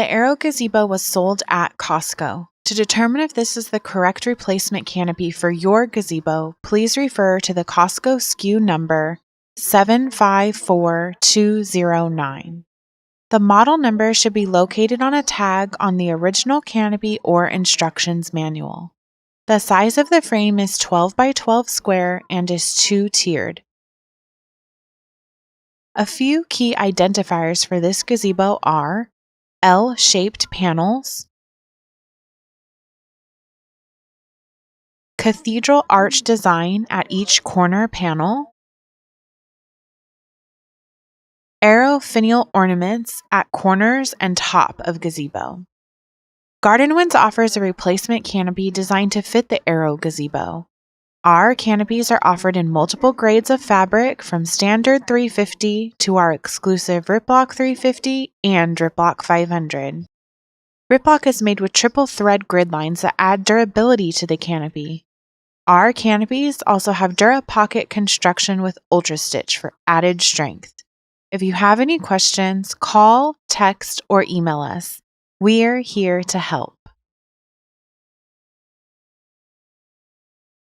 The Arrow Gazebo was sold at Costco. To determine if this is the correct replacement canopy for your gazebo, please refer to the Costco SKU number 754209. The model number should be located on a tag on the original canopy or instructions manual. The size of the frame is 12 by 12 square and is 2-tiered. A few key identifiers for this gazebo are L-shaped panels, cathedral arch design at each corner panel, arrow finial ornaments at corners and top of gazebo. Garden Winds offers a replacement canopy designed to fit the Arrow Gazebo. Our canopies are offered in multiple grades of fabric from standard 350 to our exclusive Ripblock 350 and Ripblock 500. Ripblock is made with triple thread grid lines that add durability to the canopy. Our canopies also have DuraPocket construction with Ultra Stitch for added strength. If you have any questions, call, text, or email us. We're here to help.